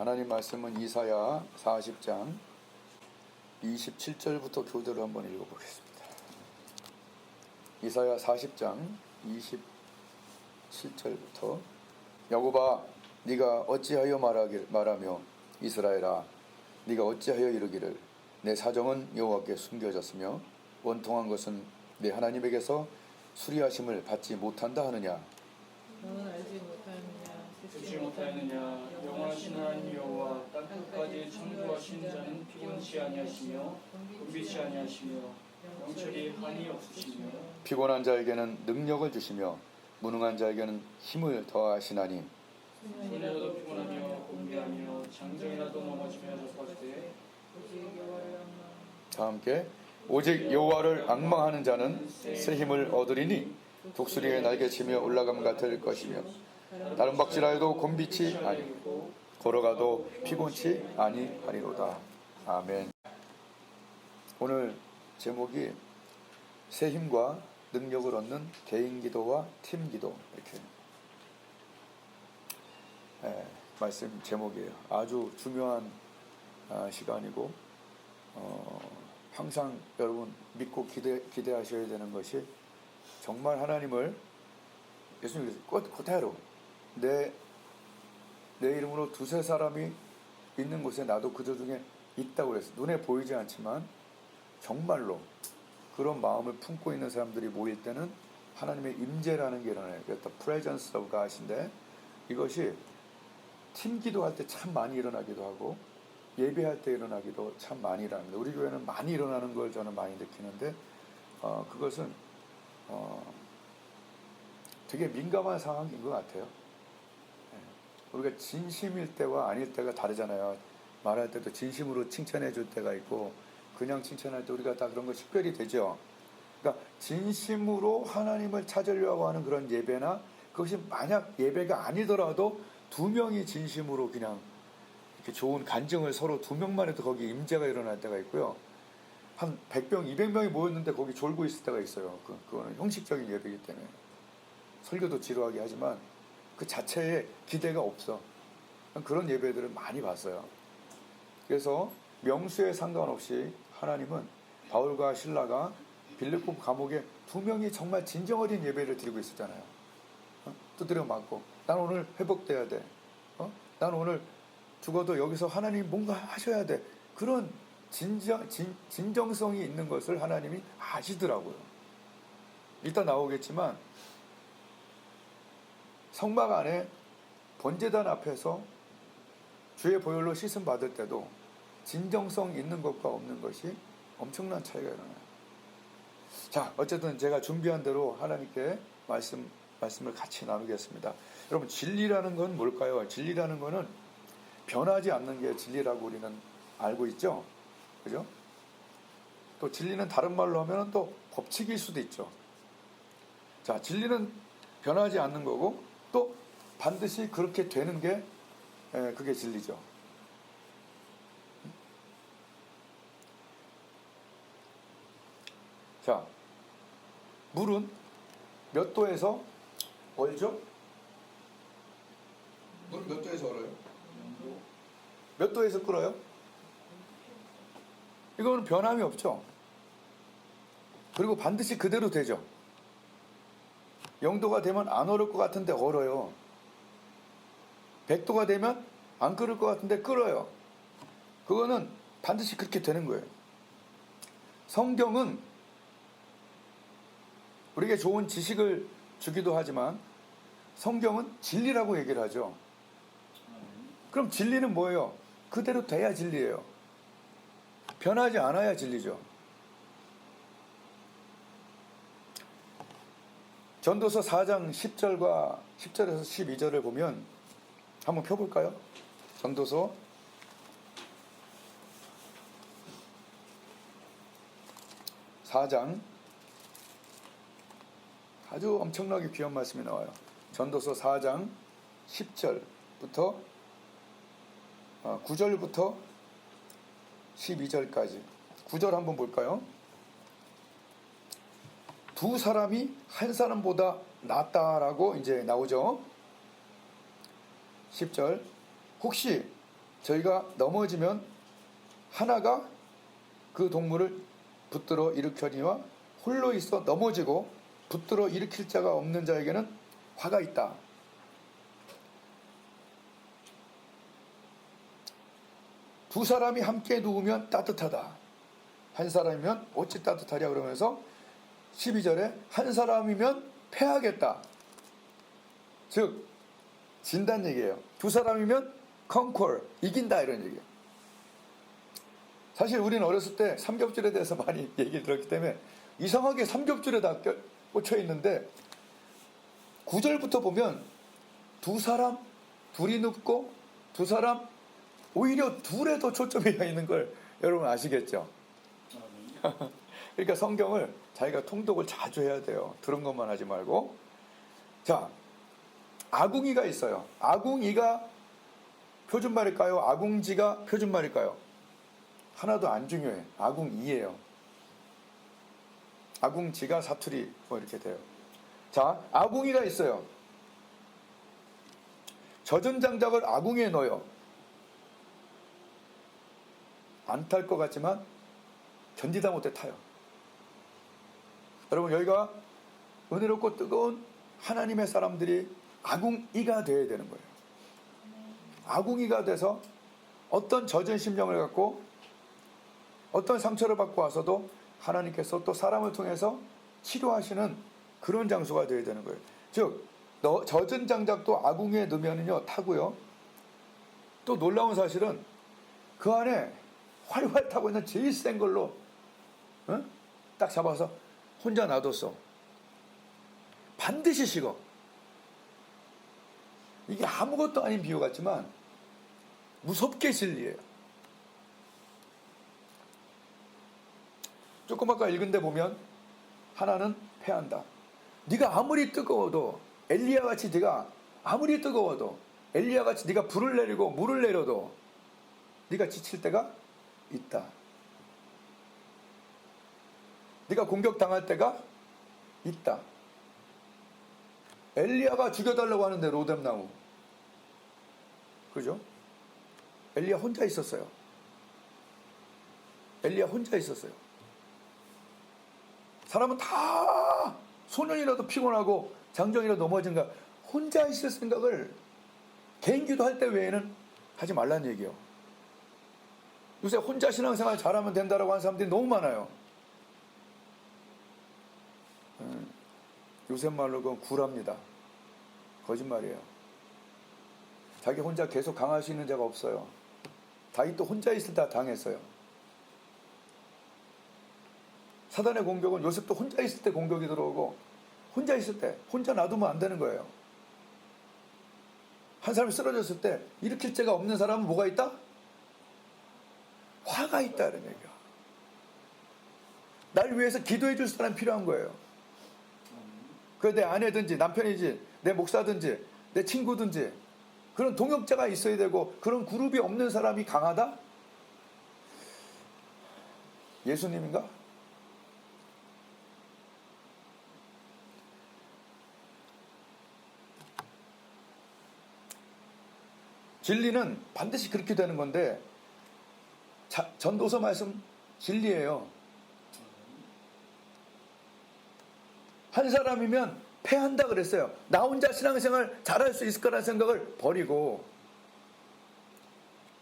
하나님 말씀은 이사야 40장 27절부터 교대로 한번 읽어보겠습니다. 이사야 40장 27절부터 야곱아 네가 어찌하여 말하며 이스라엘아 네가 어찌하여 이르기를 내 사정은 여호와께 숨겨졌으며 원통한 것은 내 하나님에게서 수리하심을 받지 못한다 하느냐. 너는 알지 못하느냐 듣지 못하느냐 영원하신 하나님 여호와 땅끝까지 창조하신 자는 피곤치 아니하시며 곤비치 아니하시며 영철이 한이 없으시며 피곤한 자에게는 능력을 주시며 무능한 자에게는 힘을 더하시나니 소녀도 피곤하며 곤비하며 장정이라도 넘어지며 자빠지되 다 함께 오직 여호와를 앙망하는 자는 새 힘을 얻으리니 독수리의 날개치며 올라감 같을 것이며 다른 박질하여도 곤비치 아니 걸어가도 피곤치 아니하리로다. 아멘. 오늘 제목이 새 힘과 능력을 얻는 개인 기도와 팀 기도 이렇게 말씀 제목이에요. 아주 중요한 시간이고 항상 여러분 믿고 기대하셔야 되는 것이 정말 하나님을 예수님께서 그대로 내 이름으로 두세 사람이 있는 곳에 나도 그들 중에 있다고 그랬어요. 눈에 보이지 않지만 정말로 그런 마음을 품고 있는 사람들이 모일 때는 하나님의 임재라는 게 일어나요. 그러니까 presence of God인데 이것이 팀 기도할 때 참 많이 일어나기도 하고 예배할 때 일어나기도 참 많이 일어납니다. 우리 교회는 많이 일어나는 걸 저는 많이 느끼는데 그것은 되게 민감한 상황인 것 같아요. 우리가 진심일 때와 아닐 때가 다르잖아요. 말할 때도 진심으로 칭찬해 줄 때가 있고 그냥 칭찬할 때 우리가 다 그런 거 식별이 되죠. 그러니까 진심으로 하나님을 찾으려고 하는 그런 예배나 그것이 만약 예배가 아니더라도 두 명이 진심으로 그냥 이렇게 좋은 간증을 서로 두 명만 해도 거기 임재가 일어날 때가 있고요. 한 100명, 200명이 모였는데 거기 졸고 있을 때가 있어요. 그거는 형식적인 예배이기 때문에 설교도 지루하게 하지만 그 자체에 기대가 없어. 그런 예배들을 많이 봤어요. 그래서 명수에 상관없이 하나님은 바울과 실라가 빌립보 감옥에 두 명이 정말 진정 어린 예배를 드리고 있었잖아요. 두드려 맞고 난 오늘 회복돼야 돼. 난 오늘 죽어도 여기서 하나님 뭔가 하셔야 돼. 그런 진정성이 있는 것을 하나님이 아시더라고요. 이따 나오겠지만 성막 안에 번제단 앞에서 주의 보혈로 씻음 받을 때도 진정성 있는 것과 없는 것이 엄청난 차이가 일어나요. 자, 어쨌든 제가 준비한 대로 하나님께 말씀을 같이 나누겠습니다. 여러분, 진리라는 건 뭘까요? 진리라는 거는 변하지 않는 게 진리라고 우리는 알고 있죠? 그죠? 또 진리는 다른 말로 하면 또 법칙일 수도 있죠. 자, 진리는 변하지 않는 거고 또 반드시 그렇게 되는 게 그게 진리죠. 자, 물은 몇 도에서 얼죠? 물은 몇 도에서 얼어요? 몇 도에서 끓어요? 이거는 변함이 없죠. 그리고 반드시 그대로 되죠. 0도가 되면 안 얼을 것 같은데 얼어요. 100도가 되면 안 끓을 것 같은데 끓어요. 그거는 반드시 그렇게 되는 거예요. 성경은 우리에게 좋은 지식을 주기도 하지만 성경은 진리라고 얘기를 하죠. 그럼 진리는 뭐예요? 그대로 돼야 진리예요. 변하지 않아야 진리죠. 전도서 4장 10절에서 12절을 보면 한번 펴볼까요? 전도서 4장 아주 엄청나게 귀한 말씀이 나와요. 전도서 4장 10절부터 9절부터 12절까지 9절 한번 볼까요? 두 사람이 한 사람보다 낫다라고 이제 나오죠. 10절 혹시 저희가 넘어지면 하나가 그 동물을 붙들어 일으켜니와 홀로 있어 넘어지고 붙들어 일으킬 자가 없는 자에게는 화가 있다. 두 사람이 함께 누우면 따뜻하다. 한 사람이면 어찌 따뜻하랴 그러면서 12절에 한 사람이면 패하겠다. 즉 진단 얘기예요. 두 사람이면 conquer, 이긴다 이런 얘기예요. 사실 우리는 어렸을 때 삼겹줄에 대해서 많이 얘기를 들었기 때문에 이상하게 삼겹줄에 다 꽂혀 있는데 9절부터 보면 두 사람, 둘이 눕고 두 사람, 오히려 둘에 더 초점이 가 있는 걸 여러분 아시겠죠? 그러니까 성경을 자기가 통독을 자주 해야 돼요. 들은 것만 하지 말고. 자, 아궁이가 있어요. 아궁이가 표준말일까요? 아궁지가 표준말일까요? 하나도 안 중요해. 아궁이예요. 아궁지가 사투리 뭐 이렇게 돼요. 자, 아궁이가 있어요. 젖은 장작을 아궁이에 넣어요. 안 탈 것 같지만 견디다 못해 타요. 여러분, 여기가 은혜롭고 뜨거운 하나님의 사람들이 아궁이가 되어야 되는 거예요. 아궁이가 돼서 어떤 젖은 심령을 갖고 어떤 상처를 받고 와서도 하나님께서 또 사람을 통해서 치료하시는 그런 장소가 되어야 되는 거예요. 즉 젖은 장작도 아궁이에 넣으면요 타고요. 또 놀라운 사실은 그 안에 활활 타고 있는 제일 센 걸로 딱 잡아서 혼자 놔뒀어. 반드시 식어. 이게 아무것도 아닌 비유 같지만 무섭게 진리예요. 조금 아까 읽은 데 보면 하나는 패한다. 네가 아무리 뜨거워도 엘리야같이 네가 아무리 뜨거워도 엘리야같이 네가 불을 내리고 물을 내려도 네가 지칠 때가 있다. 네가 공격당할 때가 있다. 엘리야가 죽여달라고 하는데 로뎀나무, 그죠? 엘리야 혼자 있었어요. 엘리야 혼자 있었어요. 사람은 다 소년이라도 피곤하고 장정이라도 넘어진가 혼자 있을 생각을 개인 기도할 때 외에는 하지 말라는 얘기예요. 요새 혼자 신앙생활 잘하면 된다라고 하는 사람들이 너무 많아요. 요새 말로 그건 구랍니다. 거짓말이에요. 자기 혼자 계속 강할 수 있는 자가 없어요. 다윗도 혼자 있을 때 당했어요. 사단의 공격은 요셉도 혼자 있을 때 공격이 들어오고 혼자 있을 때 혼자 놔두면 안 되는 거예요. 한 사람이 쓰러졌을 때 일으킬 자가 없는 사람은 뭐가 있다? 화가 있다 이런 얘기야. 날 위해서 기도해 줄 사람이 필요한 거예요. 그게 내 아내든지 남편이지 내 목사든지 내 친구든지 그런 동역자가 있어야 되고 그런 그룹이 없는 사람이 강하다? 예수님인가? 진리는 반드시 그렇게 되는 건데 전도서 말씀 진리예요. 한 사람이면 패한다 그랬어요. 나 혼자 신앙생활 잘할 수 있을 거라는 생각을 버리고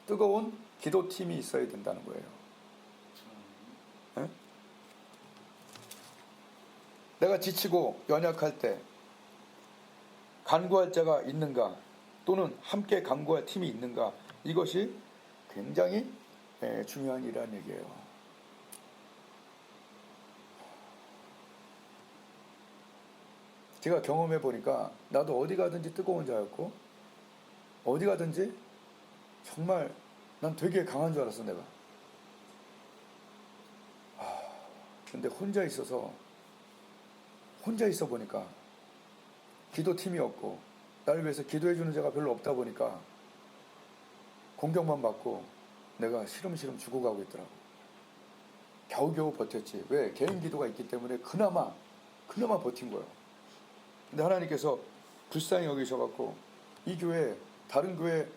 뜨거운 기도팀이 있어야 된다는 거예요. 네? 내가 지치고 연약할 때 간구할 자가 있는가 또는 함께 간구할 팀이 있는가, 이것이 굉장히 중요한 일이라는 얘기예요. 제가 경험해 보니까 나도 어디 가든지 뜨거운 자였고 어디 가든지 정말 난 되게 강한 줄 알았어 내가. 근데 혼자 있어 보니까 기도팀이 없고 나를 위해서 기도해 주는 자가 별로 없다 보니까 공격만 받고 내가 시름시름 죽어가고 있더라고. 겨우겨우 버텼지. 왜? 개인 기도가 있기 때문에 그나마 버틴 거예요. 근데 하나님께서 불쌍히 여기셔갖고 이 교회 다른 교회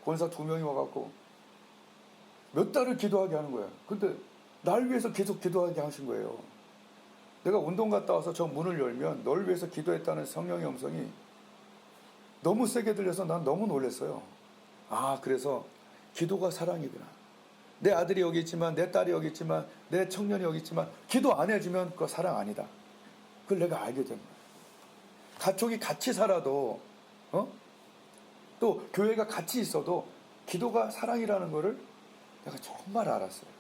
권사 2명이 와갖고 몇 달을 기도하게 하는 거예요. 근데 날 위해서 계속 기도하게 하신 거예요. 내가 운동 갔다 와서 저 문을 열면 널 위해서 기도했다는 성령의 음성이 너무 세게 들려서 난 너무 놀랐어요. 아, 그래서 기도가 사랑이구나. 내 아들이 여기 있지만, 내 딸이 여기 있지만, 내 청년이 여기 있지만 기도 안 해주면 그거 사랑 아니다. 그걸 내가 알게 된 거예요. 가족이 같이 살아도 또 교회가 같이 있어도 기도가 사랑이라는 거를 내가 정말 알았어요.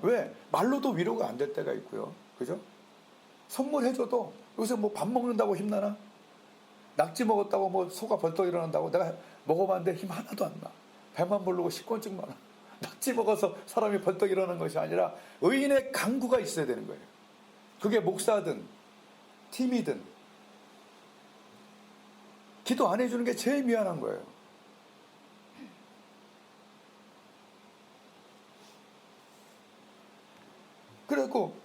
왜? 말로도 위로가 안 될 때가 있고요. 그죠? 선물해줘도 요새 뭐 밥 먹는다고 힘나나? 낙지 먹었다고 뭐 소가 벌떡 일어난다고? 내가 먹어봤는데 힘 하나도 안 나. 배만 부르고 식곤증 많아. 낙지 먹어서 사람이 벌떡 일어나는 것이 아니라 의인의 강구가 있어야 되는 거예요. 그게 목사든 팀이든 기도 안 해주는 게 제일 미안한 거예요. 그래갖고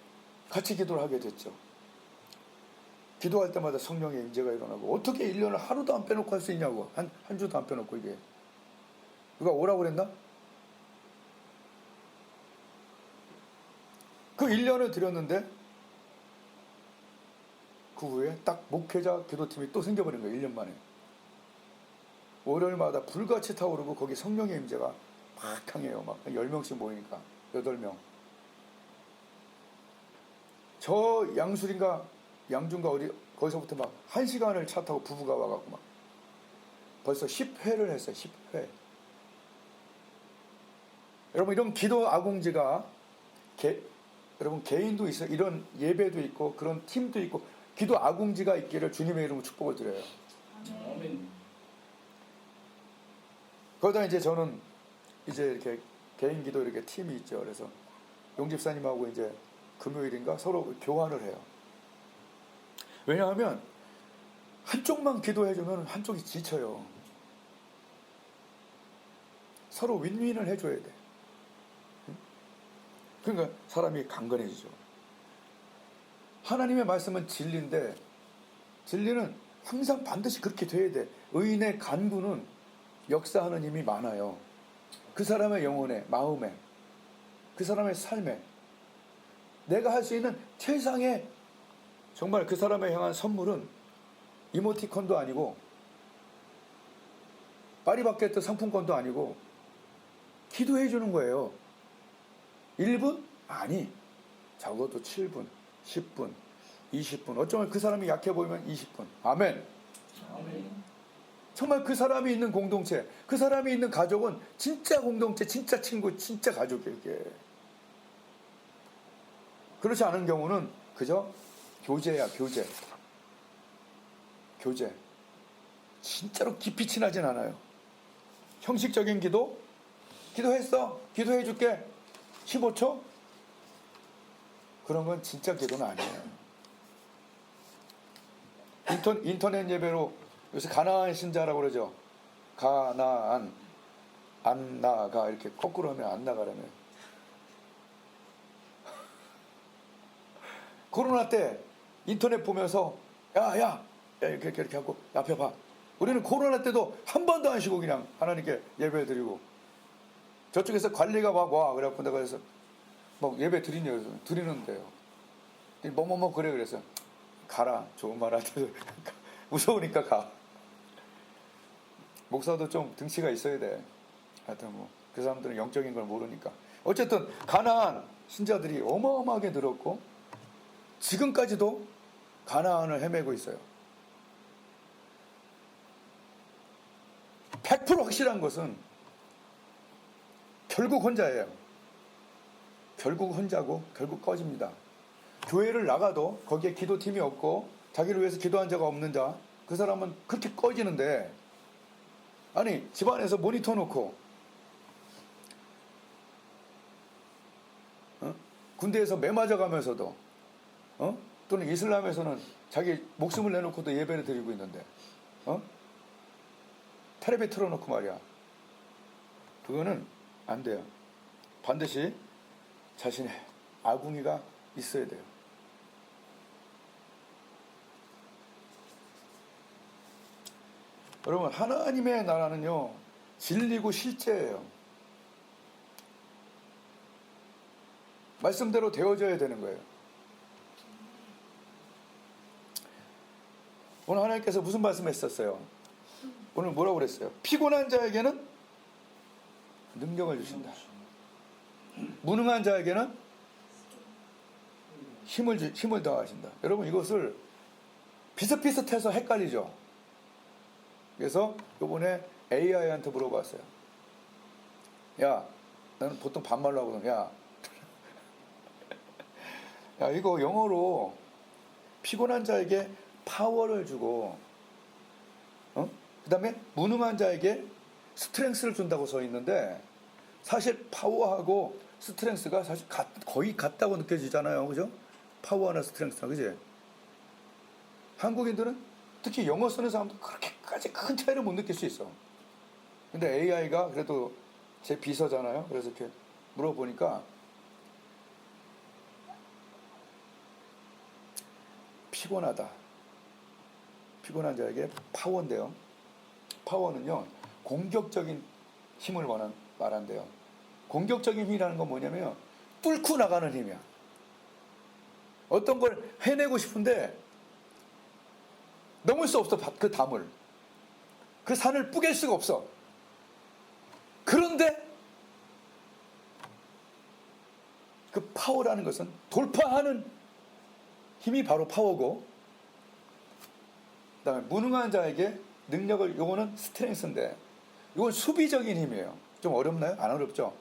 같이 기도를 하게 됐죠. 기도할 때마다 성령의 임재가 일어나고 어떻게 1년을 하루도 안 빼놓고 할 수 있냐고. 한 주도 안 빼놓고 이게. 누가 오라고 그랬나? 그 1년을 드렸는데 그 후에 딱 목회자 기도팀이 또 생겨버린 거예요. 1년 만에. 월요일마다 불같이 타오르고 거기 성령의 임재가 막 강해요. 막 10명씩 모이니까 8명. 저 양술인가 양준가 어디 거기서부터 막 1시간을 차 타고 부부가 와갖고 막 벌써 10회를 했어요. 10회. 여러분 이런 기도 아궁지가 여러분 개인도 있어요. 이런 예배도 있고 그런 팀도 있고 기도 아궁지가 있기를 주님의 이름으로 축복을 드려요. 아멘. 거기다 이제 저는 이제 이렇게 개인 기도 이렇게 팀이 있죠. 그래서 용집사님하고 이제 금요일인가 서로 교환을 해요. 왜냐하면 한쪽만 기도해주면 한쪽이 지쳐요. 서로 윈윈을 해줘야 돼. 그러니까 사람이 강건해지죠. 하나님의 말씀은 진리인데 진리는 항상 반드시 그렇게 돼야 돼. 의인의 간구는 역사하는 힘이 많아요. 그 사람의 영혼에, 마음에, 그 사람의 삶에 내가 할 수 있는 최상의 정말 그 사람에 향한 선물은 이모티콘도 아니고 파리바게뜨 상품권도 아니고 기도해 주는 거예요. 1분? 아니, 적어도 7분, 10분, 20분. 어쩌면 그 사람이 약해 보이면 20분. 아멘. 아멘. 정말 그 사람이 있는 공동체, 그 사람이 있는 가족은 진짜 공동체, 진짜 친구, 진짜 가족이에요. 이게. 그렇지 않은 경우는 그저 교제야, 교제. 교제. 진짜로 깊이 친하진 않아요. 형식적인 기도? 기도했어? 기도해 줄게. 15초? 그런 건 진짜 기도는 아니에요. 인터넷 예배로 요새 가나안 신자라고 그러죠. 가나안, 안 나가 이렇게 거꾸로 하면 안 나가라며. 코로나 때 인터넷 보면서 야 이렇게 하고 앞에 봐. 우리는 코로나 때도 한 번도 안 쉬고 그냥 하나님께 예배 드리고 저쪽에서 관리가 막 와. 그래갖고 내가 그래서 뭐 예배 드리냐고 그래서 드리는데요. 뭐뭐뭐 그래 그래서 가라. 좋은 말 하더라도 무서우니까 가. 목사도 좀 등치가 있어야 돼. 하여튼 뭐 그 사람들은 영적인 걸 모르니까. 어쨌든 가나안 신자들이 어마어마하게 늘었고 지금까지도 가나안을 헤매고 있어요. 100% 확실한 것은 결국 혼자예요. 결국 혼자고 결국 꺼집니다. 교회를 나가도 거기에 기도팀이 없고 자기를 위해서 기도한 자가 없는 자, 그 사람은 그렇게 꺼지는데, 아니 집안에서 모니터 놓고 군대에서 매 맞아가면서도 또는 이슬람에서는 자기 목숨을 내놓고도 예배를 드리고 있는데 텔레비 틀어놓고 말이야. 그거는 안 돼요. 반드시 자신의 아궁이가 있어야 돼요. 여러분 하나님의 나라는요 진리고 실제예요. 말씀대로 되어져야 되는 거예요. 오늘 하나님께서 무슨 말씀했었어요? 오늘 뭐라고 그랬어요? 피곤한 자에게는 능력을 주신다. 무능한 자에게는 힘을 더하신다. 여러분, 이것을 비슷비슷해서 헷갈리죠. 그래서 이번에 AI한테 물어봤어요. 야, 나는 보통 반말로 하거든. 야, 이거 영어로 피곤한 자에게 파워를 주고, 그 다음에 무능한 자에게 스트렝스를 준다고 써 있는데, 사실 파워하고 스트렝스가 사실 거의 같다고 느껴지잖아요. 그죠? 파워나 스트렝스나, 그지? 한국인들은 특히 영어 쓰는 사람도 그렇게까지 큰 차이를 못 느낄 수 있어. 근데 AI가 그래도 제 비서잖아요. 그래서 이렇게 물어보니까 피곤한 자에게 파워인데요. 파워는요, 공격적인 힘을 말한대요. 공격적인 힘이라는 건 뭐냐면 뚫고 나가는 힘이야. 어떤 걸 해내고 싶은데 넘을 수 없어. 그 담을, 그 산을 뿌갤 수가 없어. 그런데 그 파워라는 것은 돌파하는 힘이 바로 파워고, 그 다음에 무능한 자에게 능력을, 요거는 스트렝스인데, 이건 수비적인 힘이에요. 좀 어렵나요? 안 어렵죠?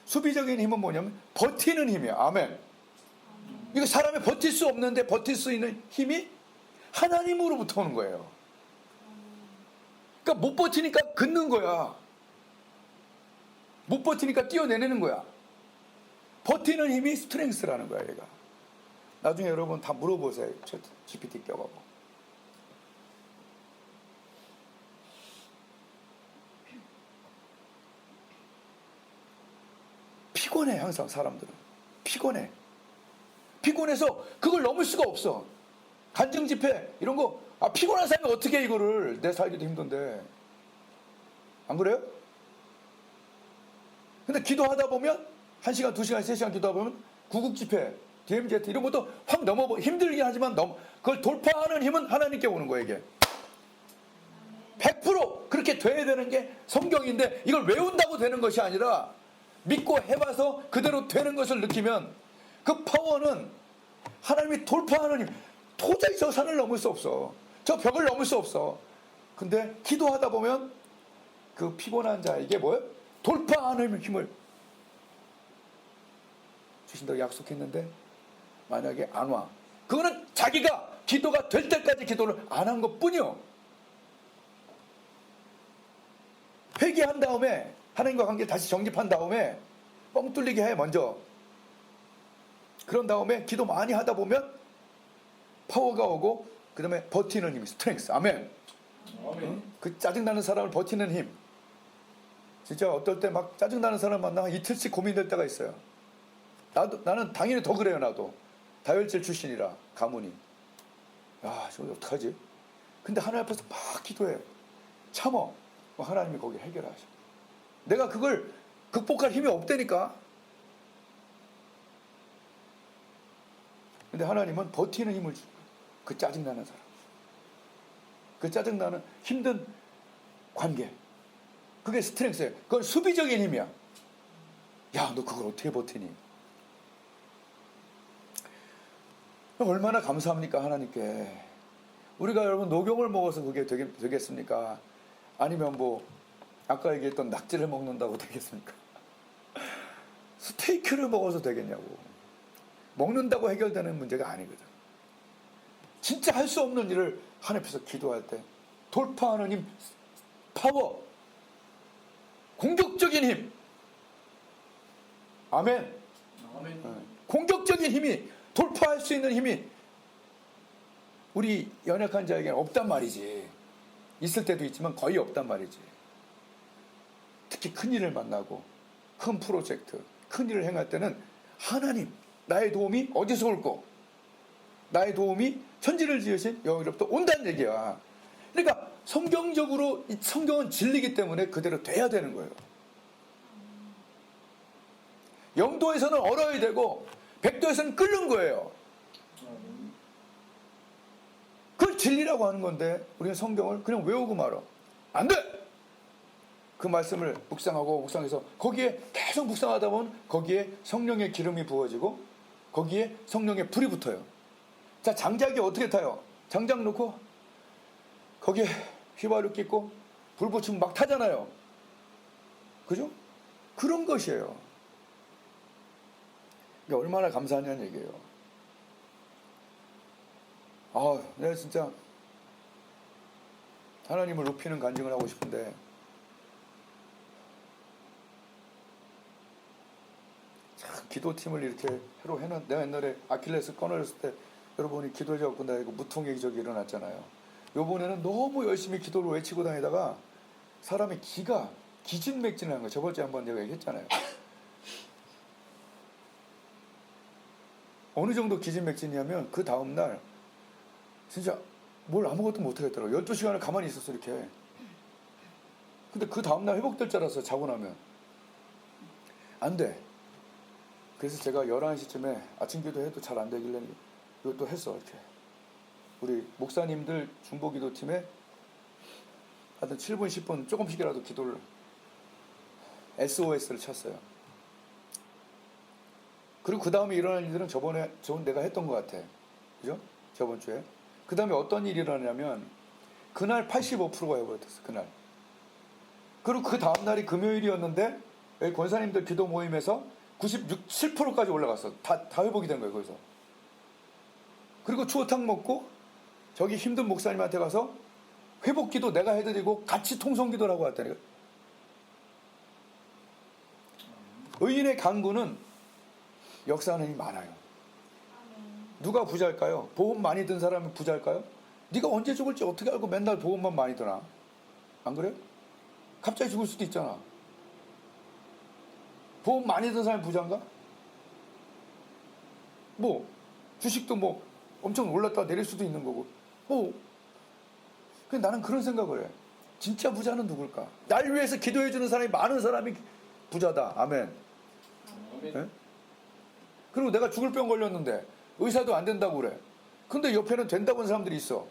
수비적인 힘은 뭐냐면 버티는 힘이에요. 아멘. 이거 사람이 버틸 수 없는데 버틸 수 있는 힘이 하나님으로부터 오는 거예요. 그러니까 못 버티니까 긋는 거야. 못 버티니까 뛰어내리는 거야. 버티는 힘이 스트렝스라는 거야, 얘가. 나중에 여러분 다 물어보세요. GPT 껴가고. 피곤해, 항상 사람들은. 피곤해서 그걸 넘을 수가 없어. 간증 집회 이런 거, 피곤한 사람이 어떻게 해, 이거를. 내 살기도 힘든데. 안 그래요? 근데 기도하다 보면 1시간, 2시간, 3시간 기도하다 보면 구국 집회, DMZ 이런 것도 확 힘들긴 하지만 그걸 돌파하는 힘은 하나님께 오는 거예요, 이게. 100% 그렇게 돼야 되는 게 성경인데, 이걸 외운다고 되는 것이 아니라 믿고 해봐서 그대로 되는 것을 느끼면, 그 파워는 하나님이 돌파하는 힘. 도저히 저 산을 넘을 수 없어. 저 벽을 넘을 수 없어. 근데 기도하다 보면 그 피곤한 자에게 뭐예요? 돌파하는 힘을 주신다고 약속했는데, 만약에 안 와, 그거는 자기가 기도가 될 때까지 기도를 안 한 것뿐이요. 회개한 다음에, 하나님과 관계 다시 정립한 다음에 뻥 뚫리게 해, 먼저. 그런 다음에 기도 많이 하다 보면 파워가 오고, 그 다음에 버티는 힘, 스트렝스. 아멘. 그 짜증나는 사람을 버티는 힘. 진짜 어떨 때 막 짜증나는 사람 만나면 이틀씩 고민될 때가 있어요. 나는 당연히 더 그래요. 나도 다혈질 출신이라, 가문이. 저거 어떡하지? 근데 하나님 앞에서 막 기도해. 참어. 하나님이 거기 해결하셔. 내가 그걸 극복할 힘이 없다니까. 근데 하나님은 버티는 힘을 주고, 그 짜증나는 사람, 그 짜증나는 힘든 관계, 그게 스트렝스예요. 그건 수비적인 힘이야. 야, 너 그걸 어떻게 버티니? 얼마나 감사합니까, 하나님께. 우리가 여러분 녹용을 먹어서 그게 되겠습니까? 아니면 아까 얘기했던 낙지를 먹는다고 되겠습니까? 스테이크를 먹어서 되겠냐고. 먹는다고 해결되는 문제가 아니거든. 진짜 할 수 없는 일을 하나님 앞에서 기도할 때 돌파하는 힘, 파워, 공격적인 힘. 아멘. 공격적인 힘이, 돌파할 수 있는 힘이 우리 연약한 자에게는 없단 말이지. 있을 때도 있지만 거의 없단 말이지. 특히 큰 일을 만나고 큰 프로젝트, 큰 일을 행할 때는 하나님, 나의 도움이 어디서 올고, 나의 도움이 천지를 지으신 여호와로부터 온다는 얘기야. 그러니까 성경적으로 이 성경은 진리이기 때문에 그대로 돼야 되는 거예요. 영도에서는 얼어야 되고, 백도에서는 끓는 거예요. 그걸 진리라고 하는 건데 우리는 성경을 그냥 외우고 말어. 안 돼! 그 말씀을 묵상해서 거기에 계속 묵상하다 보면 거기에 성령의 기름이 부어지고 거기에 성령의 불이 붙어요. 자, 장작이 어떻게 타요? 장작 놓고 거기에 휘발유 끼고 불 붙이면 막 타잖아요. 그죠? 그런 것이에요. 그러니까 얼마나 감사하냐는 얘기예요. 내가 진짜 하나님을 높이는 간증을 하고 싶은데 참 기도팀을 이렇게 해로 해놓은, 내가 옛날에 아킬레스 끊어졌을 때 여러분이 기도해갖고 나 이거 무통의 기적이 일어났잖아요. 요번에는 너무 열심히 기도를 외치고 다니다가 사람의 기가 기진맥진하는 거예요. 저번주에 한번 내가 얘기했잖아요. 어느 정도 기진맥진이냐면 그 다음날 진짜 뭘 아무것도 못하겠더라고요. 12시간을 가만히 있었어 이렇게. 근데 그 다음날 회복될 줄 알았어. 자고 나면 안 돼. 그래서 제가 11시쯤에 아침 기도해도 잘 안 되길래 이것도 했어. 이렇게 우리 목사님들 중보기도팀에 하여튼 7분 10분 조금씩이라도 기도를 SOS를 쳤어요. 그리고 그 다음에 일어난 일들은 저번 내가 했던 것 같아. 그죠? 저번 주에. 그 다음에 어떤 일이 일어나냐면 그날 85%가 해버렸어. 그날. 그리고 그 다음날이 금요일이었는데 여기 권사님들 기도 모임에서 97%까지 올라갔어. 다 회복이 된 거예요. 거기서. 그리고 추어탕 먹고 저기 힘든 목사님한테 가서 회복기도 내가 해드리고 같이 통성기도를 하고 왔다니까. 의인의 강구는 역사하는 힘이 많아요. 누가 부자일까요? 보험 많이 든 사람이 부자일까요? 네가 언제 죽을지 어떻게 알고 맨날 보험만 많이 드나? 안 그래? 갑자기 죽을 수도 있잖아. 보험 많이 든 사람이 부자인가? 뭐 주식도 뭐 엄청 올랐다 내릴 수도 있는 거고. 근데 나는 그런 생각을 해. 진짜 부자는 누굴까? 날 위해서 기도해주는 사람이 많은 사람이 부자다. 아멘. 네? 그리고 내가 죽을 병 걸렸는데 의사도 안 된다고 그래. 근데 옆에는 된다고 하는 사람들이 있어.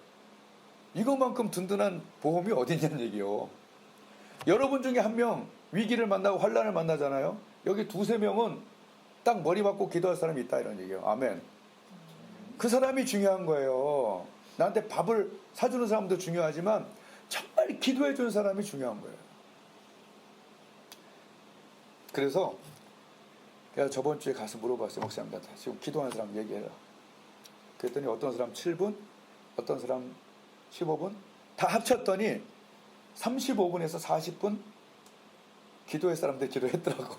이것만큼 든든한 보험이 어디 있냐는 얘기요. 여러분 중에 한 명 위기를 만나고 환난을 만나잖아요. 여기 두세 명은 딱 머리 받고 기도할 사람이 있다 이런 얘기예요. 아멘. 그 사람이 중요한 거예요. 나한테 밥을 사주는 사람도 중요하지만 정말 기도해 주는 사람이 중요한 거예요. 그래서 내가 저번 주에 가서 물어봤어요. 목사님한테 지금 기도하는 사람 얘기해라. 그랬더니 어떤 사람 7분, 어떤 사람 15분 다 합쳤더니 35분에서 40분 기도할 사람들 기도했더라고.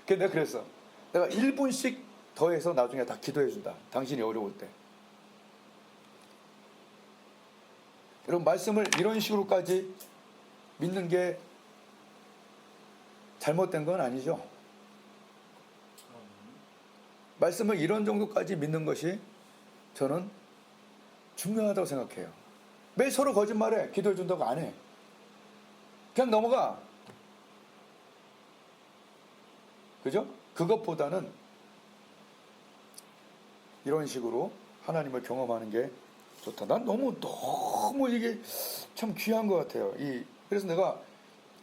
그래서 내가 그랬어. 내가 1분씩 더해서 나중에 다 기도해 준다. 당신이 어려울 때. 여러분 말씀을 이런 식으로까지 믿는 게 잘못된 건 아니죠. 말씀을 이런 정도까지 믿는 것이 저는 중요하다고 생각해요. 매일 서로 거짓말해. 기도해 준다고 안 해. 그냥 넘어가. 그죠? 그것보다는 이런 식으로 하나님을 경험하는 게 좋다. 난 너무 이게 참 귀한 것 같아요. 그래서 내가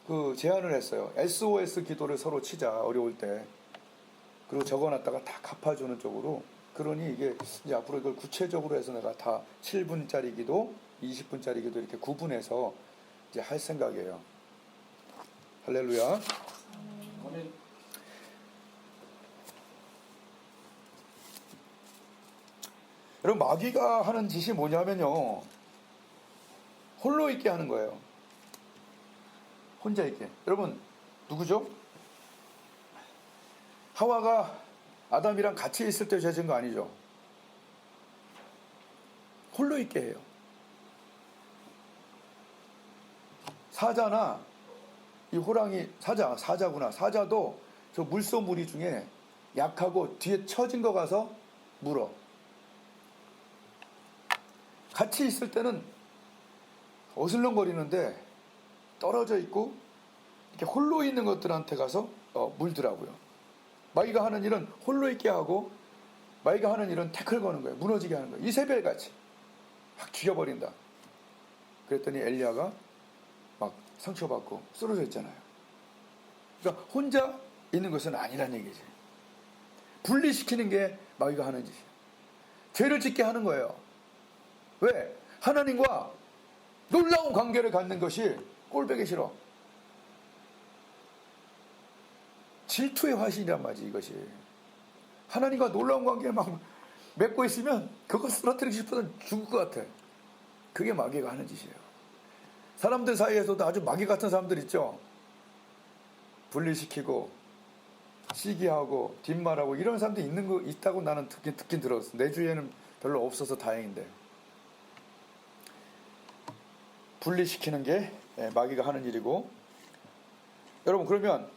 그 제안을 했어요. SOS 기도를 서로 치자. 어려울 때. 그리고 적어놨다가 다 갚아주는 쪽으로. 그러니 이게 이제 앞으로 이걸 구체적으로 해서 내가 다 7분짜리 기도, 20분짜리 기도 이렇게 구분해서 이제 할 생각이에요. 할렐루야. 아멘. 여러분 마귀가 하는 짓이 뭐냐면요. 홀로 있게 하는 거예요. 혼자 있게. 여러분 누구죠? 하와가 아담이랑 같이 있을 때 죄진 거 아니죠? 홀로 있게 해요. 사자나 이 호랑이 사자구나. 사자도 저 물소 무리 중에 약하고 뒤에 처진 거 가서 물어. 같이 있을 때는 어슬렁거리는데 떨어져 있고 이렇게 홀로 있는 것들한테 가서 물더라고요. 마귀가 하는 일은 홀로 있게 하고 마귀가 하는 일은 태클 거는 거예요. 무너지게 하는 거예요. 이세벨 같이 확 죽여버린다. 그랬더니 엘리야가 막 상처받고 쓰러져 있잖아요. 그러니까 혼자 있는 것은 아니란 얘기지. 분리시키는 게 마귀가 하는 짓이에요. 죄를 짓게 하는 거예요. 왜? 하나님과 놀라운 관계를 갖는 것이 꼴보기 싫어. 질투의 화신이란 말이지, 이것이. 하나님과 놀라운 관계를 막 맺고 있으면 그거 쓰러뜨리고 싶어서 죽을 것 같아. 그게 마귀가 하는 짓이에요. 사람들 사이에서도 아주 마귀 같은 사람들 있죠. 분리시키고 시기하고 뒷말하고 이런 사람도 있는 거 있다고 나는 듣긴 들었어. 내 주위에는 별로 없어서 다행인데. 분리시키는 게 마귀가 하는 일이고, 여러분 그러면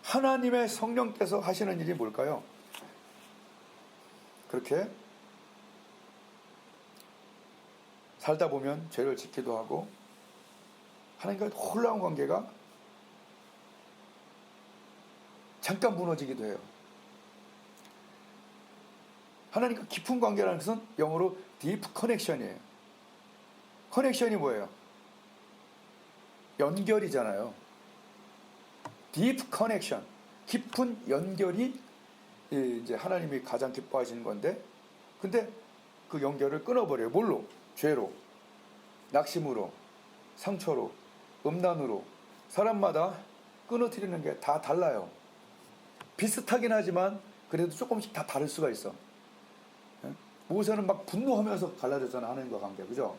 하나님의 성령께서 하시는 일이 뭘까요? 그렇게 살다 보면 죄를 짓기도 하고 하나님과 놀라운 관계가 잠깐 무너지기도 해요. 하나님과 깊은 관계라는 것은 영어로 deep connection이에요. 커넥션이 뭐예요? 연결이잖아요. deep connection, 깊은 연결이 이제 하나님이 가장 기뻐하시는 건데, 근데 그 연결을 끊어버려요. 뭘로? 죄로, 낙심으로, 상처로, 음란으로. 사람마다 끊어뜨리는 게 다 달라요. 비슷하긴 하지만 그래도 조금씩 다 다를 수가 있어. 모세는 막 분노하면서 갈라졌잖아, 하나님과 관계, 그죠?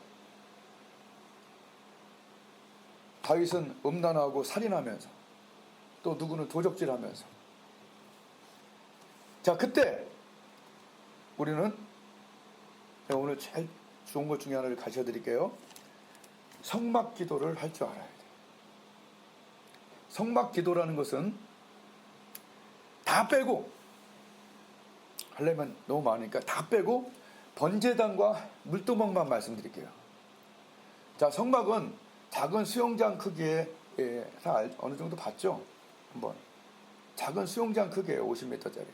다윗은 음란하고 살인하면서, 또 누구는 도적질하면서. 자, 그때 우리는 오늘 제일 좋은 것 중에 하나를 가르쳐 드릴게요. 성막 기도를 할 줄 알아야 돼요. 성막 기도라는 것은 다 빼고, 하려면 너무 많으니까 다 빼고 번제단과 물두멍만 말씀드릴게요. 자, 성막은 작은 수영장 크기에, 다 어느 정도 봤죠? 한번. 작은 수영장 크기예요. 50m짜리.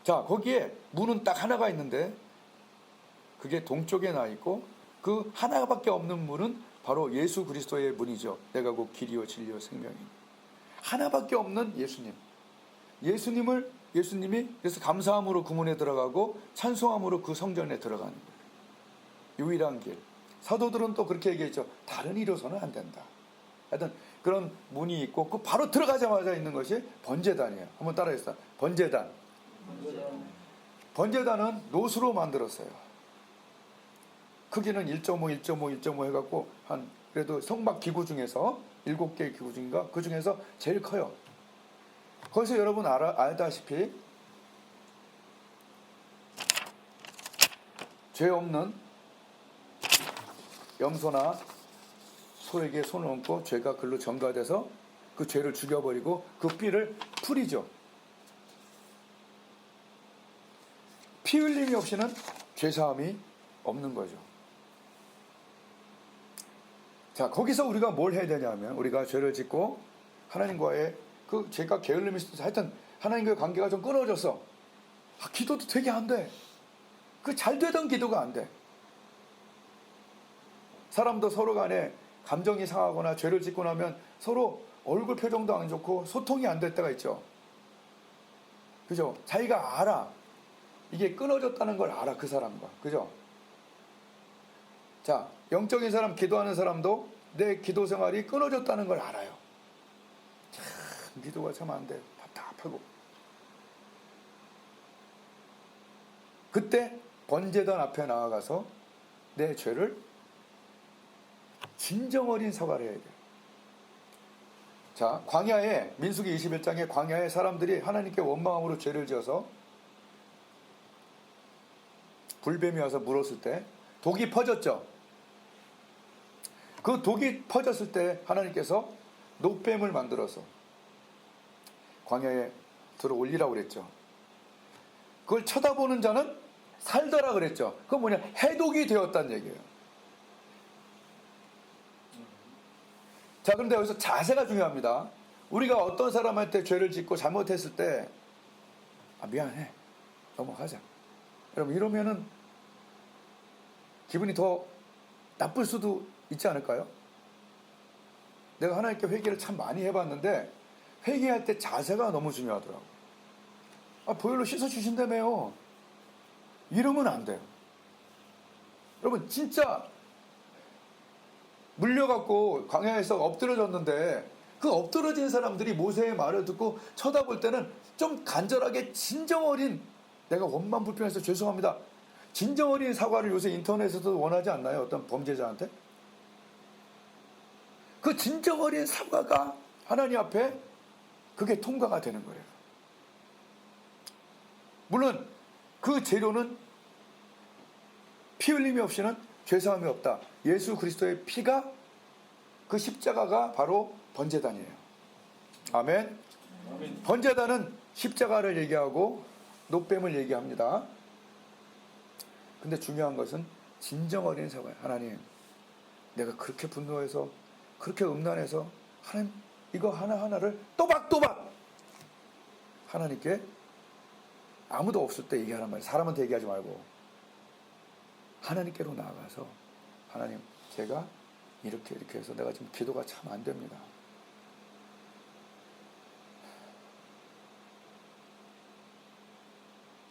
자, 거기에 문은 딱 하나가 있는데 그게 동쪽에 나 있고, 그 하나밖에 없는 문은 바로 예수 그리스도의 문이죠. 내가 곧 길이요 진리요 생명이. 하나밖에 없는 예수님. 예수님이 그래서 감사함으로 그 문에 들어가고 찬송함으로 그 성전에 들어가는 거예요. 유일한 길. 사도들은 또 그렇게 얘기했죠. 다른 이로서는 안 된다. 하여튼 그런 문이 있고, 그 바로 들어가자마자 있는 것이 번제단이에요. 한번 따라해서 번제단. 번제단은 노수로 만들었어요. 크기는 1.5 해갖고 한, 그래도 성막 기구 중에서 7개의 기구 중인가? 그 중에서 제일 커요. 거기서 여러분 알다시피 죄 없는 염소나 소에게 손을 얹고 죄가 글로 전가돼서 그 죄를 죽여버리고 그 삐를 풀이죠. 피 흘림이 없이는 죄사함이 없는 거죠. 자, 거기서 우리가 뭘 해야 되냐면, 우리가 죄를 짓고 하나님과의 그 죄가 게을름이 있어서 하여튼 하나님과의 관계가 좀 끊어졌어. 기도도 되게 안 돼. 그 잘 되던 기도가 안 돼. 사람도 서로 간에 감정이 상하거나 죄를 짓고 나면 서로 얼굴 표정도 안 좋고 소통이 안 될 때가 있죠. 그죠? 자기가 알아. 이게 끊어졌다는 걸 알아, 그 사람과. 그죠? 자, 영적인 사람, 기도하는 사람도 내 기도 생활이 끊어졌다는 걸 알아요. 참, 기도가 참 안 돼. 답답하고. 그때 번제단 앞에 나아가서 내 죄를 진정 어린 사과를 해야 돼요. 자, 광야에, 민수기 21장에 광야에 사람들이 하나님께 원망함으로 죄를 지어서 불뱀이 와서 물었을 때 독이 퍼졌죠. 그 독이 퍼졌을 때 하나님께서 녹뱀을 만들어서 광야에 들어 올리라고 그랬죠. 그걸 쳐다보는 자는 살더라 그랬죠. 그건 뭐냐? 해독이 되었다는 얘기예요. 자, 그런데 여기서 자세가 중요합니다. 우리가 어떤 사람한테 죄를 짓고 잘못했을 때, 미안해, 넘어가자. 여러분 이러면은 기분이 더 나쁠 수도 있지 않을까요? 내가 하나님께 회개를 참 많이 해봤는데 회개할 때 자세가 너무 중요하더라고요. 보혈로 씻어주신다며요. 이러면 안 돼요. 여러분 진짜 물려갖고 광야에서 엎드려졌는데 그 엎드러진 사람들이 모세의 말을 듣고 쳐다볼 때는 좀 간절하게 진정 어린, 내가 원만 불평해서 죄송합니다, 진정 어린 사과를 요새 인터넷에서도 원하지 않나요? 어떤 범죄자한테? 그 진정 어린 사과가 하나님 앞에 그게 통과가 되는 거예요. 물론 그 재료는 피 흘림이 없이는 죄사함이 없다. 예수 그리스도의 피가, 그 십자가가 바로 번제단이에요. 아멘. 아멘. 번제단은 십자가를 얘기하고 노뱀을 얘기합니다. 근데 중요한 것은 진정 어린 사과예요. 하나님, 내가 그렇게 분노해서, 그렇게 음란해서, 하나님 이거 하나하나를 또박또박 하나님께 아무도 없을 때 얘기하란 말이에요. 사람한테 얘기하지 말고 하나님께로 나아가서, 하나님 제가 이렇게 해서 내가 지금 기도가 참 안 됩니다.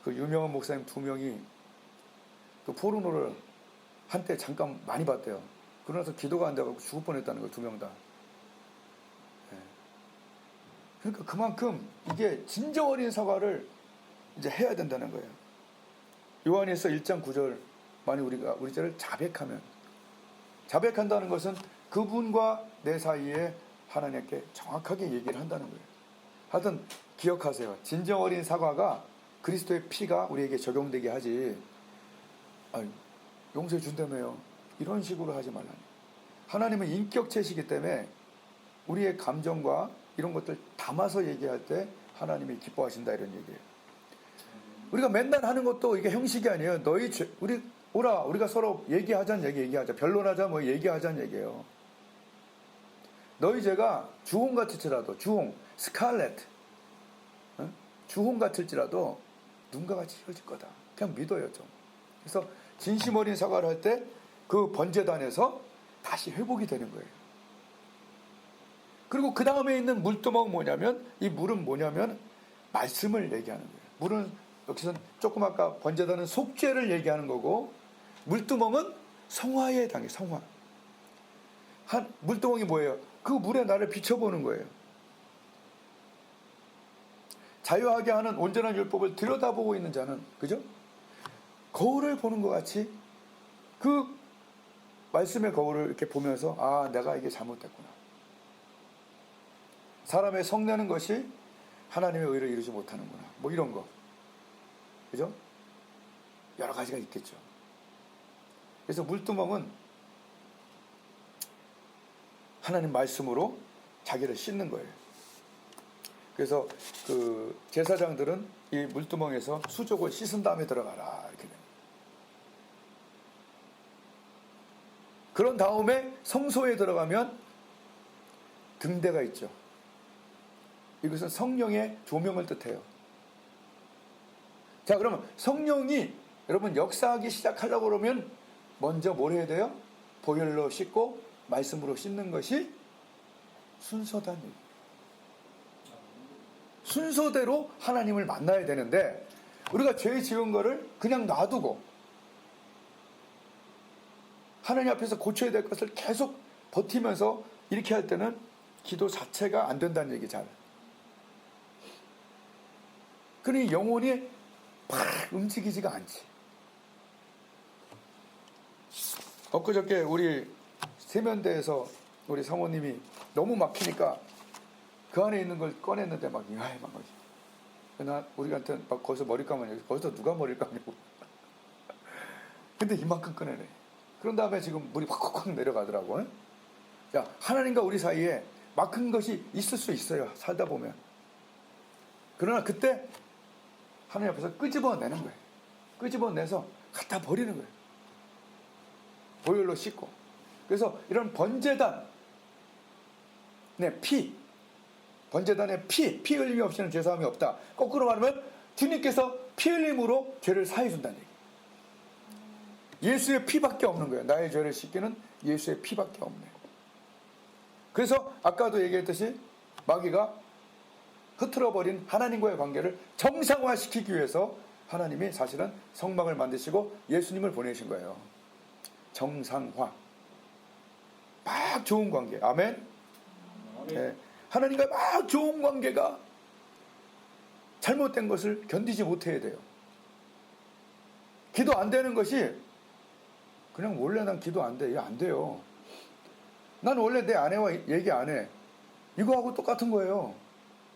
그 유명한 목사님 2명이 그 포르노를 한때 잠깐 많이 봤대요. 그러면서 기도가 안 돼가지고 죽을 뻔했다는 거예요. 2명 다. 그러니까 그만큼 이게 진정 어린 사과를 이제 해야 된다는 거예요. 요한일서 1장 9절, 만약 우리가 우리 죄를 자백하면, 자백한다는 것은 그분과 내 사이에 하나님께 정확하게 얘기를 한다는 거예요. 하여튼 기억하세요. 진정 어린 사과가 그리스도의 피가 우리에게 적용되게 하지, 용서해 준다며요, 이런 식으로 하지 말라니. 하나님은 인격체시기 때문에 우리의 감정과 이런 것들 담아서 얘기할 때 하나님이 기뻐하신다, 이런 얘기예요. 우리가 맨날 하는 것도 이게 형식이 아니에요. 너희 죄, 우리가 서로 얘기하자는 얘기하자, 변론하자, 뭐 얘기하자는 얘기예요. 너희 죄가 주홍 같을지라도, 주홍, 스칼렛, 주홍 같을지라도 눈과 같이 이어질 거다. 그냥 믿어요, 좀. 그래서 진심 어린 사과를 할 때 그 번제단에서 다시 회복이 되는 거예요. 그리고 그 다음에 있는 물두멍은 뭐냐면, 이 물은 뭐냐면 말씀을 얘기하는 거예요. 물은 여기서는 조금 아까 번제단은 속죄를 얘기하는 거고, 물두멍은 성화에 해당해요. 성화. 물두멍이 뭐예요? 그 물에 나를 비춰보는 거예요. 자유하게 하는 온전한 율법을 들여다보고 있는 자는, 그죠? 거울을 보는 것 같이 그 말씀의 거울을 이렇게 보면서, 내가 이게 잘못됐구나. 사람의 성내는 것이 하나님의 의를 이루지 못하는구나. 뭐 이런 거. 그죠? 여러 가지가 있겠죠. 그래서 물두멍은 하나님 말씀으로 자기를 씻는 거예요. 그래서 그 제사장들은 이 물두멍에서 수족을 씻은 다음에 들어가라, 이렇게 돼요. 그런 다음에 성소에 들어가면 등대가 있죠. 이것은 성령의 조명을 뜻해요. 자, 그러면 성령이 여러분 역사하기 시작하려고 그러면 먼저 뭘 해야 돼요? 보혈로 씻고 말씀으로 씻는 것이 순서단 얘기예요. 순서대로 하나님을 만나야 되는데, 우리가 죄 지은 거를 그냥 놔두고 하나님 앞에서 고쳐야 될 것을 계속 버티면서 이렇게 할 때는 기도 자체가 안 된다는 얘기 잘. 그러니 영혼이 팍 움직이지가 않지. 엊그저께 우리 세면대에서 우리 사모님이 너무 막히니까 그 안에 있는 걸 꺼냈는데 막 우리한테 막 거기서 머리 감으냐고. 거기서 누가 머리를 감냐고. 근데 이만큼 꺼내네. 그런 다음에 지금 물이 팍팍 내려가더라고. 야, 하나님과 우리 사이에 막힌 것이 있을 수 있어요, 살다 보면. 그러나 그때 하나님 앞에서 끄집어내는 거예요. 끄집어내서 갖다 버리는 거예요. 보혈로 씻고. 그래서 이런 번제단, 번제단의 피 흘림이 없이는 죄사함이 없다. 거꾸로 말하면 주님께서 피 흘림으로 죄를 사해 준다는 얘기예요. 예수의 피밖에 없는 거예요. 나의 죄를 씻기는 예수의 피밖에 없네. 그래서 아까도 얘기했듯이 마귀가 흐트러버린 하나님과의 관계를 정상화시키기 위해서 하나님이 사실은 성막을 만드시고 예수님을 보내신 거예요. 정상화. 막 좋은 관계. 아멘. 네. 하나님과 막 좋은 관계가 잘못된 것을 견디지 못해야 돼요. 기도 안 되는 것이 그냥 원래 난 기도 안 돼. 이거 안 돼요. 난 원래 내 아내와 얘기 안 해. 이거하고 똑같은 거예요.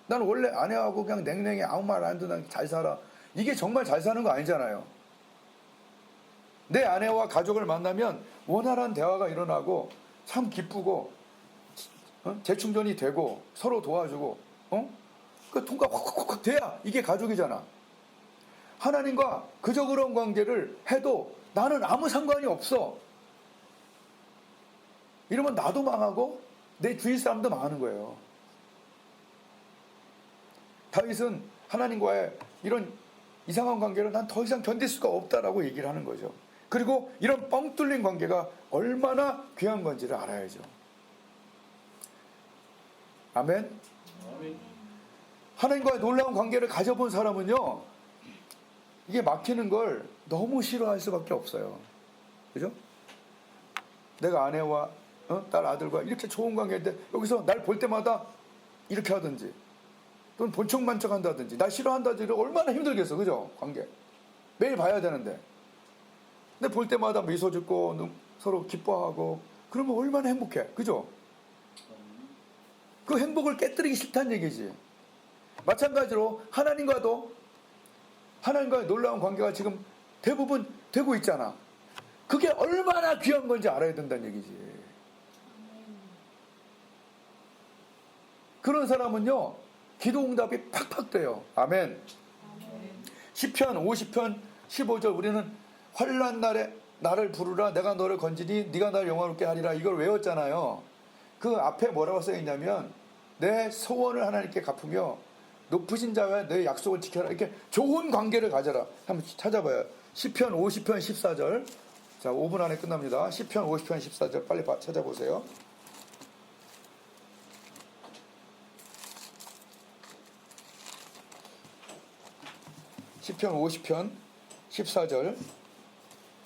난 원래 아내하고 그냥 냉랭해. 아무 말 안 듣는 잘 살아. 이게 정말 잘 사는 거 아니잖아요. 내 아내와 가족을 만나면 원활한 대화가 일어나고 참 기쁘고 재충전이 되고 서로 도와주고 그 통과 확 돼야 이게 가족이잖아. 하나님과 그저 그런 관계를 해도 나는 아무 상관이 없어. 이러면 나도 망하고 내 주위 사람도 망하는 거예요. 다윗은 하나님과의 이런 이상한 관계를 난 더 이상 견딜 수가 없다라고 얘기를 하는 거죠. 그리고 이런 뻥 뚫린 관계가 얼마나 귀한 건지를 알아야죠. 아멘. 아멘. 하나님과의 놀라운 관계를 가져본 사람은요, 이게 막히는 걸 너무 싫어할 수밖에 없어요. 그죠? 내가 아내와 딸 아들과 이렇게 좋은 관계인데 여기서 날 볼 때마다 이렇게 하든지 또는 본척만척 한다든지 날 싫어한다든지 얼마나 힘들겠어. 그죠? 관계 매일 봐야 되는데 근데 볼 때마다 미소 짓고 서로 기뻐하고 그러면 얼마나 행복해. 그죠? 그 행복을 깨뜨리기 싫다는 얘기지. 마찬가지로 하나님과의 놀라운 관계가 지금 대부분 되고 있잖아. 그게 얼마나 귀한 건지 알아야 된다는 얘기지. 그런 사람은요, 기도 응답이 팍팍 돼요. 아멘. 시편 50편 15절 우리는 환난 날에 나를 부르라 내가 너를 건지니 네가 나를 영화롭게 하리라 이걸 외웠잖아요. 그 앞에 뭐라고 써있냐면 내 소원을 하나님께 갚으며 높으신 자와 내 약속을 지켜라. 이렇게 좋은 관계를 가져라. 한번 찾아봐요. 시편 50편 14절. 자, 5분 안에 끝납니다. 시편 50편 14절 빨리 찾아보세요. 시편 50편 14절.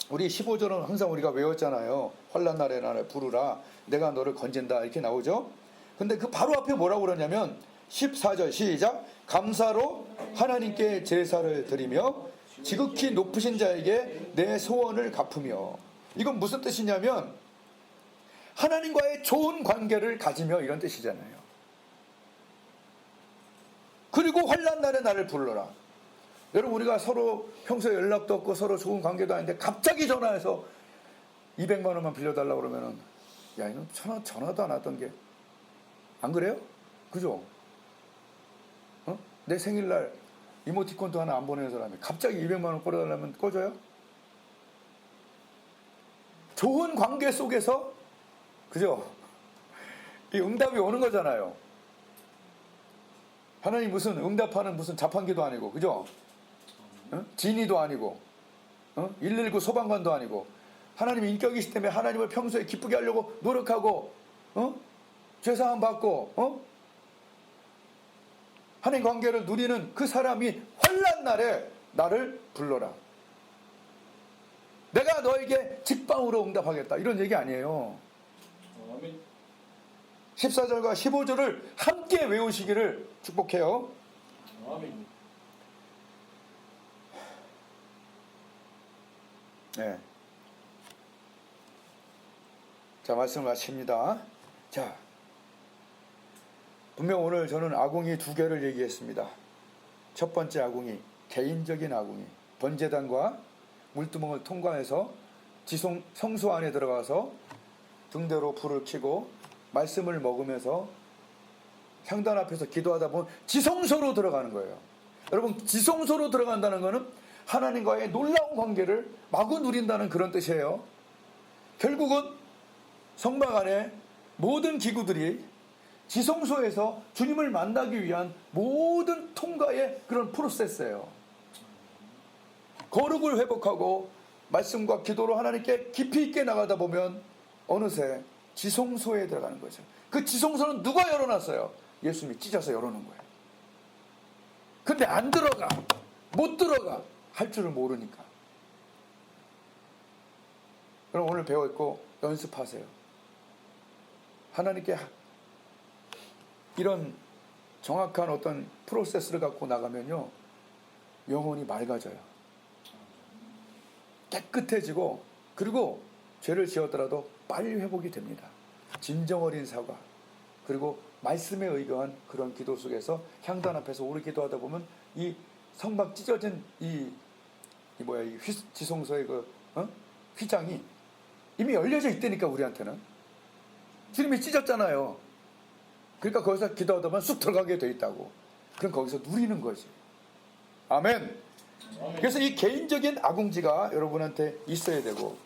우리 15절은 항상 우리가 외웠잖아요. 환난 날에 나를 부르라 내가 너를 건진다 이렇게 나오죠. 근데 그 바로 앞에 뭐라고 그러냐면 14절 시작. 감사로 하나님께 제사를 드리며 지극히 높으신 자에게 내 소원을 갚으며. 이건 무슨 뜻이냐면 하나님과의 좋은 관계를 가지며 이런 뜻이잖아요. 그리고 환난 날에 나를 불러라. 여러분 우리가 서로 평소에 연락도 없고 서로 좋은 관계도 아닌데 갑자기 전화해서 200만 원만 빌려달라고 그러면은 야 이놈 전화도 안 왔던 게 안 그래요? 그죠? 내 생일날 이모티콘도 하나 안 보내는 사람이 갑자기 200만 원 꿔달라면 꺼져요? 좋은 관계 속에서 그죠? 이 응답이 오는 거잖아요. 하나님 무슨 응답하는 무슨 자판기도 아니고 그죠? 진이도 아니고 119 소방관도 아니고 하나님 인격이시기 때문에 하나님을 평소에 기쁘게 하려고 노력하고 죄사함 받고 하나님 관계를 누리는 그 사람이 환난 날에 나를 불러라. 내가 너에게 직방으로 응답하겠다. 이런 얘기 아니에요. 14절과 15절을 함께 외우시기를 축복해요. 아멘. 네. 자, 말씀 마칩니다. 자, 분명 오늘 저는 아궁이 2개를 얘기했습니다. 첫 번째 아궁이, 개인적인 아궁이. 번제단과 물두멍을 통과해서 성소 안에 들어가서 등대로 불을 켜고 말씀을 먹으면서 향단 앞에서 기도하다 보면 지성소로 들어가는 거예요. 여러분, 지성소로 들어간다는 것은 하나님과의 놀라운 관계를 마구 누린다는 그런 뜻이에요. 결국은 성막 안에 모든 기구들이 지성소에서 주님을 만나기 위한 모든 통과의 그런 프로세스예요. 거룩을 회복하고 말씀과 기도로 하나님께 깊이 있게 나가다 보면 어느새 지성소에 들어가는 거죠. 그 지성소는 누가 열어놨어요? 예수님이 찢어서 열어놓은 거예요. 근데 안 들어가, 못 들어가, 할 줄을 모르니까. 그럼 오늘 배워있고 연습하세요. 하나님께 이런 정확한 어떤 프로세스를 갖고 나가면요, 영혼이 맑아져요. 깨끗해지고, 그리고 죄를 지었더라도 빨리 회복이 됩니다. 진정 어린 사과, 그리고 말씀에 의거한 그런 기도 속에서 향단 앞에서 오래 기도하다 보면 이 성막 찢어진 이 지성소의 휘장이 이미 열려져 있다니까, 우리한테는. 주님이 찢었잖아요. 그러니까 거기서 기도하다 보면 쑥 들어가게 돼 있다고. 그럼 거기서 누리는 거지. 아멘. 그래서 이 개인적인 아궁지가 여러분한테 있어야 되고,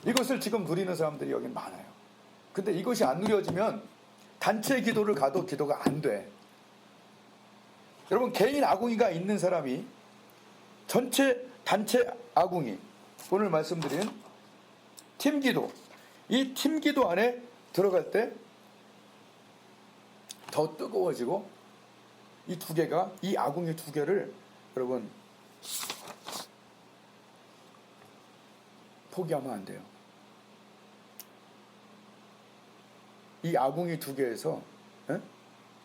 이것을 지금 누리는 사람들이 여기 많아요. 근데 이것이 안 누려지면 단체 기도를 가도 기도가 안 돼. 여러분, 개인 아궁이가 있는 사람이 전체 단체 아궁이, 오늘 말씀드린 팀기도, 이 팀기도 안에 들어갈 때 더 뜨거워지고, 이 두 개가, 이 아궁이 두 개를 여러분 포기하면 안 돼요. 이 아궁이 두 개에서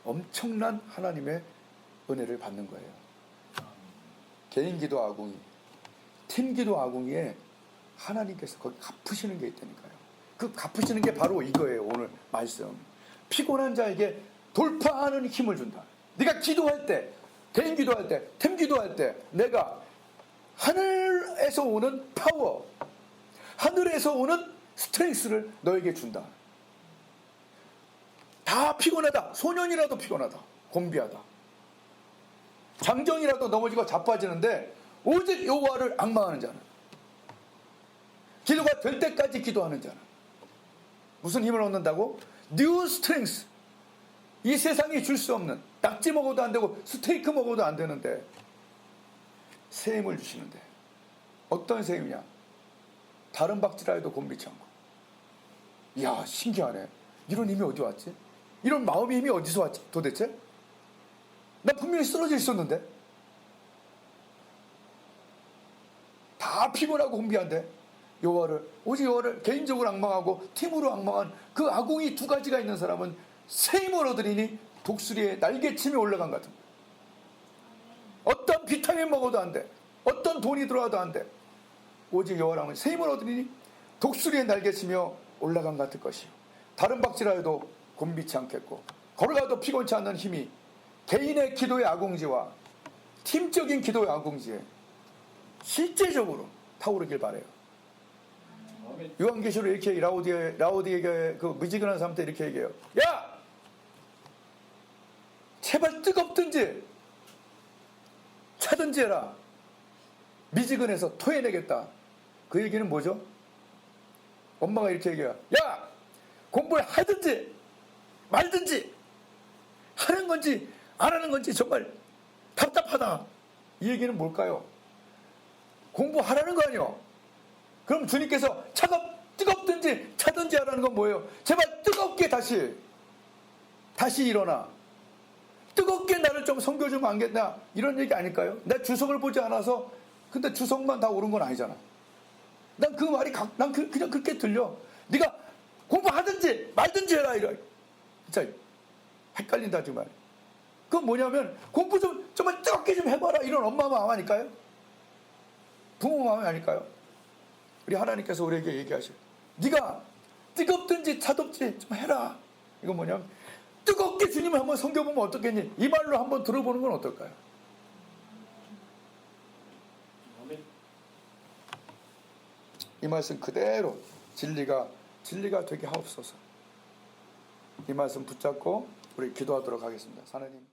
엄청난 하나님의 은혜를 받는 거예요. 개인 기도 아궁이, 팀 기도 아궁이에 하나님께서 거기 갚으시는 게 있다니까요. 그 갚으시는 게 바로 이거예요. 오늘 말씀. 피곤한 자에게 돌파하는 힘을 준다. 네가 기도할 때, 개인 기도할 때, 팀 기도할 때, 내가 하늘에서 오는 파워, 하늘에서 오는 스트렝스를 너에게 준다. 다 피곤하다. 소년이라도 피곤하다. 곤비하다. 장정이라도 넘어지고 자빠지는데 오직 여호와를 앙망하는 자는, 기도가 될 때까지 기도하는 자는 무슨 힘을 얻는다고? 뉴 스트렝스. 이 세상이 줄 수 없는, 낙지 먹어도 안 되고 스테이크 먹어도 안 되는데 새 힘을 주시는데, 어떤 새 힘이냐? 다른 박질라 해도 곤비치 않고. 이야, 신기하네. 이런 힘이 어디 왔지? 이런 마음의 힘이 어디서 왔지 도대체? 나 분명히 쓰러져 있었는데. 다 피곤하고 곤비한데 여호와를, 오직 여호와를 개인적으로 앙망하고 팀으로 앙망한 그 아궁이 두 가지가 있는 사람은 새 힘을 얻으리니 독수리의 날개침이 올라간 것 같은 거예요. 어떤 비타민 먹어도 안 돼. 어떤 돈이 들어와도 안 돼. 오직 여호와를 앙망하면 새 힘을 얻으리니 독수리의 날개치며 올라간 것 같을 것이요. 다른 박질하여도 곤비치 않겠고, 걸어가도 피곤치 않는 힘이 개인의 기도의 아궁지와 팀적인 기도의 아궁지에 실제적으로 타오르길 바래요. 요한계시록 이렇게 라오디게 그 미지근한 사람한테 이렇게 얘기해요. 야! 제발 뜨겁든지 차든지 해라. 미지근해서 토해내겠다. 그 얘기는 뭐죠? 엄마가 이렇게 얘기해요. 야! 공부를 하든지 말든지, 하는 건지 안 하는 건지 정말 답답하다. 이 얘기는 뭘까요? 공부하라는 거 아니에요. 그럼 주님께서 뜨겁든지 차든지 하라는 건 뭐예요? 제발 뜨겁게 다시 일어나. 뜨겁게 나를 좀 섬겨주면 안 겠냐? 이런 얘기 아닐까요? 내 주석을 보지 않아서. 근데 주석만 다 옳은 건 아니잖아. 난 그 말이 그냥 그렇게 들려. 네가 공부하든지 말든지 해라. 이래. 진짜 헷갈린다 정말. 그건 뭐냐면 공부 좀 정말 뜨겁게 좀 해봐라. 이런 엄마 마음 아닐까요? 부모 마음이 아닐까요? 우리 하나님께서 우리에게 얘기하셔요. 네가 뜨겁든지 차덥지 좀 해라. 이건 뭐냐면 뜨겁게 주님을 한번 섬겨보면 어떻겠니? 이 말로 한번 들어보는 건 어떨까요? 이 말씀 그대로 진리가 되게 하옵소서. 이 말씀 붙잡고 우리 기도하도록 하겠습니다. 하나님.